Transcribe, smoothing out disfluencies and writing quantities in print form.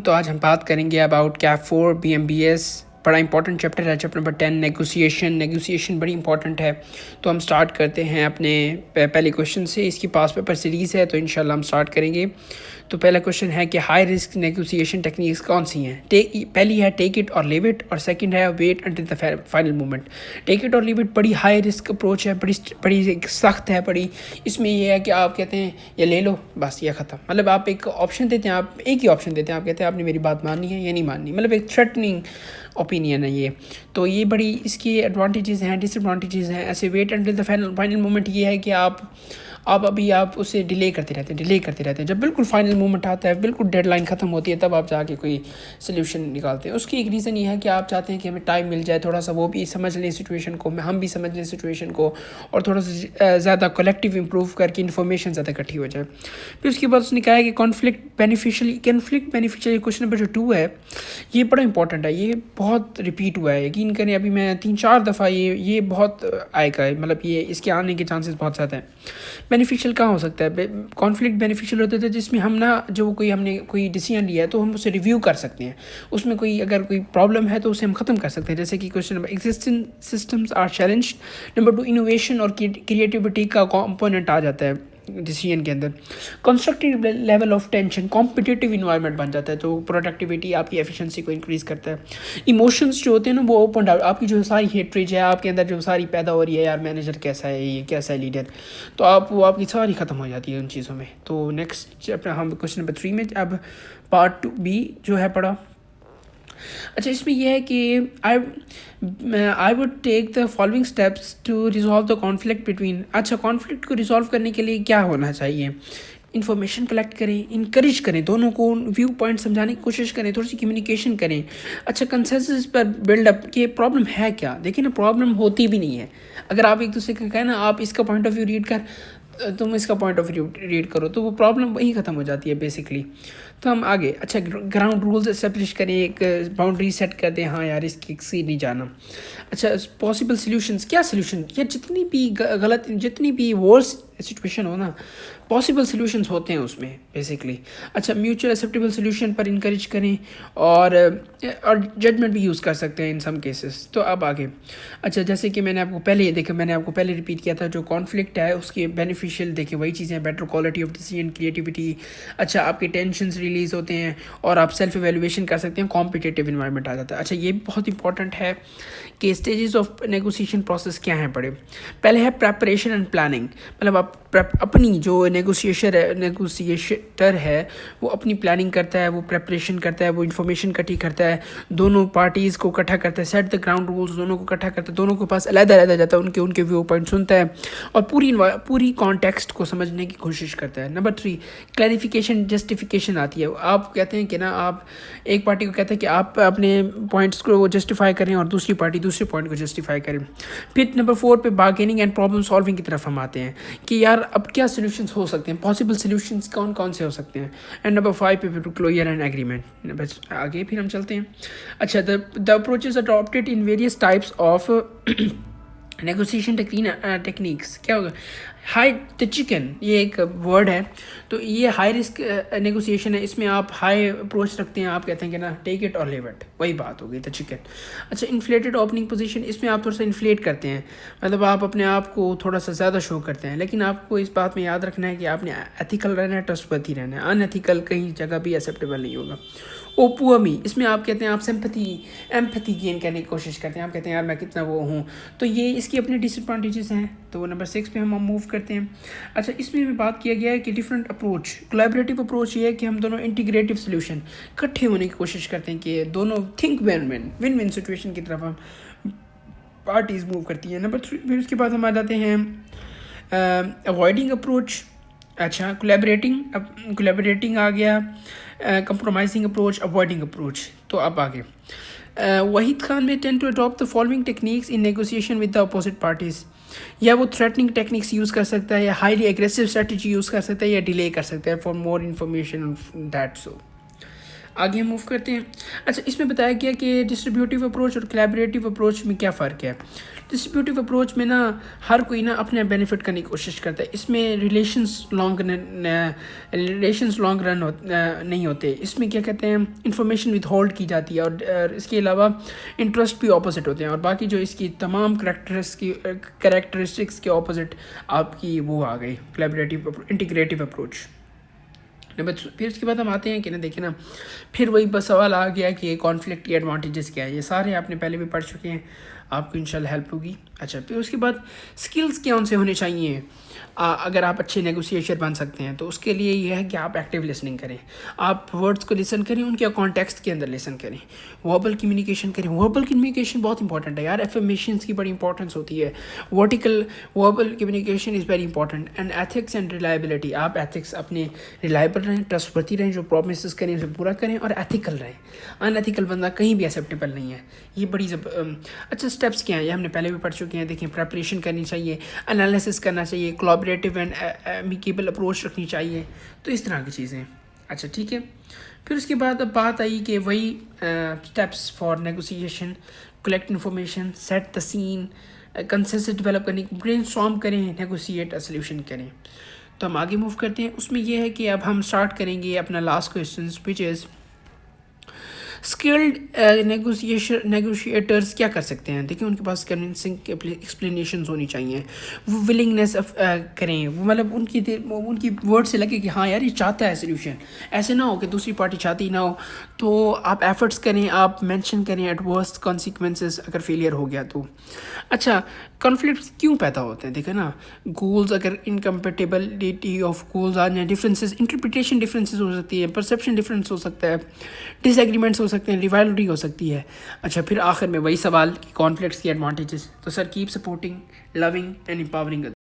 تو آج ہم بات کریں گے اباؤٹ کیپ 4 BMBS. بڑا امپورٹنٹ چیپٹر ہے. چیپٹر نمبر 10 نیگوسیشن بڑی امپورٹنٹ ہے. تو ہم سٹارٹ کرتے ہیں اپنے پہلے کوشچن سے. اس کی پاس پیپر سیریز ہے تو انشاءاللہ ہم سٹارٹ کریں گے. تو پہلا کوشچن ہے کہ ہائی رسک نیگوسیشن ٹیکنیکس کون سی ہیں. پہلی ہے take it or leave it, اور سیکنڈ ہے wait until the final moment. Take it or leave it بڑی ہائی رسک اپروچ ہے، بڑی سخت ہے. اس میں یہ ہے کہ آپ کہتے ہیں یہ لے لو بس یہ ختم. مطلب آپ ایک آپشن دیتے ہیں، آپ ایک ہی آپشن دیتے ہیں، آپ کہتے ہیں آپ نے میری بات ماننی ہے یا نہیں ماننی. مطلب ایک تھریٹننگ اوپینین ہے یہ. تو یہ بڑی اس کی ایڈوانٹیجز ہیں، ڈس ایڈوانٹیجز ہیں. ایسے wait until the final moment یہ ہے کہ آپ اسے ڈیلے کرتے رہتے ہیں. جب بالکل فائنل مومنٹ آتا ہے، بالکل ڈیڈ لائن ختم ہوتی ہے، تب آپ جا کے کوئی سلیوشن نکالتے ہیں. اس کی ایک ریزن یہ ہے کہ آپ چاہتے ہیں کہ ہمیں ٹائم مل جائے، تھوڑا سا وہ بھی سمجھ لیں سچویشن کو، ہم بھی سمجھ لیں سچویشن کو، اور تھوڑا سا زیادہ کلیکٹیو امپروو کر کے انفارمیشن زیادہ اکٹھی ہو جائے. پھر اس کے بعد اس نے کہا ہے کہ کانفلکٹ بینیفیشلی کوشچن نمبر جو 2 ہے یہ بڑا امپورٹنٹ ہے. یہ بہت ریپیٹ ہوا ہے، یقین کریں ابھی میں 3-4 دفعہ یہ بہت آئے گا. مطلب یہ اس کے آنے کے چانسز بہت زیادہ ہیں. بینیفیشیل کہاں ہو سکتا ہے؟ کانفلکٹ بینیفیشیل ہوتا ہے جس میں ہم ہم نے کوئی ڈیسیژن لیا ہے تو ہم اسے ریویو کر سکتے ہیں. اس میں اگر کوئی پرابلم ہے تو اسے ہم ختم کر سکتے ہیں. جیسے کہ question number existing systems are challenged. Number 2 innovation اور کریٹیوٹی کا کمپوننٹ آ جاتا ہے ڈیسیژن کے اندر. Constructive level of tension, competitive environment بن جاتا ہے تو پروڈکٹیوٹی آپ کی ایفیشنسی کو انکریز کرتا ہے. ایموشنز جو ہوتے ہیں نا وہ اوپن آؤٹ، آپ کی جو ساری ہیٹریج ہے آپ کے اندر جو ساری پیدا ہو رہی ہے، یار مینیجر کیسا ہے، یہ کیسا ہے لیڈر، تو آپ کی ساری ختم ہو جاتی ہے ان چیزوں میں. تو نیکسٹ ہم کوشچن نمبر 3 میں اب پارٹ 2B جو ہے پڑھا. اچھا اس میں یہ ہے کہ I would take the following steps to resolve the conflict between. اچھا کانفلکٹ کو ریزالو کرنے کے لیے کیا ہونا چاہیے؟ انفارمیشن کلیکٹ کریں، انکریج کریں، دونوں کو ویو پوائنٹ سمجھانے کی کوشش کریں، تھوڑی سی کمیونیکیشن کریں. اچھا کنسنسس پر بلڈ اپ کہ پرابلم ہے کیا. دیکھیں نا پرابلم ہوتی بھی نہیں ہے. اگر آپ ایک دوسرے کا کہیں نا آپ اس کا پوائنٹ آف ویو ریڈ کر، تم اس کا پوائنٹ آف ویو ریڈ کرو، تو وہ پرابلم وہی ختم ہو جاتی ہے بیسکلی. تو ہم آگے اچھا گراؤنڈ رولز اسٹیبلش کریں، ایک باؤنڈری سیٹ کر دیں، ہاں یار اس کی ایکسیڈ نہیں جانا. اچھا پاسبل سلیوشنز، کیا سلیوشن؟ یا جتنی بھی ورس سچویشن ہو نا، پاسبل سلیوشنز ہوتے ہیں اس میں بیسکلی. اچھا میوچل ایکسیپٹیبل سلیوشن پر انکریج کریں، اور ججمنٹ بھی یوز کر سکتے ہیں ان سم کیسز. تو اب آگے اچھا جیسے کہ میں نے آپ کو پہلے ریپیٹ کیا تھا، جو کانفلکٹ ہے اس کے بینیفیشیل دیکھیں وہی چیزیں، better quality of decision, creativity. اچھا آپ کے ٹینشنز ریلیز ہوتے ہیں اور آپ سیلف ایویلویشن کر سکتے ہیں، کمپٹیٹیو انوائرمنٹ آ جاتا ہے. اچھا یہ بہت امپورٹنٹ ہے کہ اسٹیجز آف نیگوسیشن پروسیس کیا ہیں پڑے. پہلے ہے پریپریشن اینڈ پلاننگ. مطلب آپ اپنی جو نیگوسیٹر ہے وہ اپنی پلاننگ کرتا ہے، وہ پریپریشن کرتا ہے، وہ انفارمیشن اکٹھی کرتا ہے، دونوں پارٹیز کو اکٹھا کرتا ہے، سیٹ دا گراؤنڈ رولز دونوں کو اکٹھا کرتا ہے، دونوں کے پاس علیحدہ جاتا ہے، ان کے ویو پوائنٹ سنتا ہے اور پوری کانٹیکسٹ کو سمجھنے کی کوشش کرتا ہے. نمبر 3 کلیریفیکیشن جسٹیفیکیشن آتی ہے. آپ کہتے ہیں کہ نا آپ ایک پارٹی کو کہتے ہیں کہ آپ اپنے پوائنٹس کو جسٹیفائی کریں اور دوسری پارٹی دوسرے پوائنٹ کو جسٹیفائی کریں. پھر نمبر 4 پہ بارگیننگ اینڈ پرابلم سالونگ کی طرف ہم آتے ہیں کہ یار اب کیا سلیوشنس ہو سکتے ہیں، پاسبل سلیوشنس کون سے ہو سکتے ہیں. اینڈ نمبر 5 پہ کلوجر اینڈ ایگریمنٹ. بس آگے پھر ہم چلتے ہیں. اچھا the approaches adopted in various types of negotiation techniques. کیا ہوگا؟ ہائی دا چکن، یہ ایک ورڈ ہے. تو یہ ہائی رسک نیگوسیشن ہے. اس میں آپ ہائی اپروچ رکھتے ہیں، آپ کہتے ہیں کہ نا ٹیک اٹ اور لیو اٹ، وہی بات ہوگی دا چکن. اچھا انفلیٹڈ اوپننگ پوزیشن، اس میں آپ تھوڑا سا انفلیٹ کرتے ہیں، مطلب آپ اپنے آپ کو تھوڑا سا زیادہ شو کرتے ہیں. لیکن آپ کو اس بات میں یاد رکھنا ہے کہ آپ نے ایتھیکل رہنا ہے، ٹرسٹ ورتھی رہنا ہے. ان ایتھیکل کہیں جگہ بھی ایکسیپٹیبل نہیں ہوگا. اوپومی، اس میں آپ کہتے ہیں آپ ایمپتھی گین کرنے کی کوشش کرتے ہیں، آپ کہتے ہیں یار میں کتنا وہ ہوں. تو یہ اس کی اپنے ڈس ایڈوانٹیجز ہیں. تو نمبر 6 پہ ہم موو کرتے ہیں. اچھا اس میں بات کیا گیا ہے کہ ڈفرینٹ اپروچ. کولیبریٹیو اپروچ یہ ہے کہ ہم دونوں انٹیگریٹیو سلیوشن اکٹھے ہونے کی کوشش کرتے ہیں کہ دونوں تھنک ون سچویشن کی طرف ہم پارٹیز موو کرتی ہیں. نمبر 3 پھر اس کے بعد ہم آ جاتے ہیں اوائڈنگ اپروچ. اچھا کولیبریٹنگ آ گیا، کمپرومائزنگ اپروچ، اوائڈنگ اپروچ. تو اب آگے وحید خان میں tend to adapt the following techniques in negotiation with the opposite parties. یا وہ تھریٹننگ ٹیکنیکس یوز کر سکتا ہے، یا ہائیلی ایگریسو اسٹریٹجی یوز کر سکتا ہے، یا ڈیلے کر سکتا ہے فار مور انفارمیشن دیٹ. سو آگے ہم موو کرتے ہیں. اچھا اس میں بتایا گیا کہ ڈسٹریبیوٹیو اپروچ اور کولیبریٹیو اپروچ میں کیا فرق ہے. ڈسٹریبیوٹیو اپروچ میں نا ہر کوئی نا اپنے بینیفٹ کرنے کی کوشش کرتا ہے. اس میں ریلیشنز لانگ رن نہیں ہوتے. اس میں کیا کہتے ہیں انفارمیشن ود ہولڈ کی جاتی ہے اور اس کے علاوہ انٹرسٹ بھی اپوزٹ ہوتے ہیں, اور باقی جو اس کی تمام کریکٹرسٹکس کے اپوزٹ آپ کی وہ آ گئی کولیبریٹیو انٹیگریٹیو اپروچ. پھر اس کے بعد ہم آتے ہیں کہ نا دیکھیں نا پھر وہی بس سوال آ گیا کہ کانفلکٹ کی ایڈوانٹیجز کیا ہے. یہ سارے آپ نے پہلے بھی پڑھ چکے ہیں, آپ کو انشاءاللہ ہیلپ ہوگی. اچھا پھر اس کے بعد سکلز کون سے ہونے چاہیے اگر آپ اچھے نیگوسیشر بن سکتے ہیں. تو اس کے لیے یہ ہے کہ آپ ایکٹیو لسننگ کریں, آپ ورڈس کو لسن کریں, ان کے کانٹیکسٹ کے اندر لسن کریں, وربل کمیونیکیشن کریں. وربل کمیونیکیشن بہت انپورٹنٹ ہے یار, ایفرمیشنس کی بڑی امپورٹنس ہوتی ہے. Verbal communication is very important. And ethics and reliability, آپ ایتھکس اپنے ریلائبل رہیں, ٹرسٹ ورتھی رہیں, جو پرومسز کریں اسے پورا کریں, اور ایتھیکل رہیں. ان ایتھیکل بندہ کہیں بھی ایکسیپٹیبل نہیں ہے. یہ بڑی اچھا اسٹیپس کیا ہیں یہ ہم نے پہلے بھی پڑھ چکے ہیں. دیکھیں پریپریشن کرنی چاہیے, انالیسس کرنا چاہیے, کولیبریٹیو اینڈ امیکیبل اپروچ رکھنی چاہیے. تو اس طرح کی چیزیں. اچھا ٹھیک ہے. پھر اس کے بعد اب بات آئی کہ وہی steps for negotiation, collect information, set the scene, consensus develop کرنے, برین اسٹارم کریں, نیگوسیٹ سلیوشن کریں. تو ہم آگے موو کرتے ہیں. اس میں یہ ہے کہ اب ہم اسٹارٹ کریں گے اپنا لاسٹ کویشچنس وچ از اسکلڈ نیگوشیٹرز کیا کر سکتے ہیں. دیکھیں ان کے پاس کنونسنگ ایکسپلینیشنز ہونی چاہیے, وہ ولنگنیس کریں, وہ مطلب ان کی ورڈ سے لگے کہ ہاں یار یہ چاہتا ہے سلیوشن. ایسے نہ ہو کہ دوسری پارٹی چاہتی نہ ہو. تو آپ ایفرٹس کریں, آپ مینشن کریں ایڈورس کانسیکوینسز اگر فیلئر ہو گیا تو. اچھا کانفلکٹس کیوں پیدا ہوتے ہیں. دیکھیں نا گولز اگر انکمپیٹیبلٹی آف گولز آ جائیں, ڈفرینسز, انٹرپریٹیشن ڈفرینسز ہو سکتی ہے, پرسیپشن ڈفرینس ہو سکتا ہے, ڈس ایگریمنٹس ہو سکتے ہیں, ریوائلٹی ہو سکتی ہے. اچھا پھر آخر میں وہی سوال کہ کانفلکٹس کی ایڈوانٹیجز. تو sir keep supporting, loving and empowering.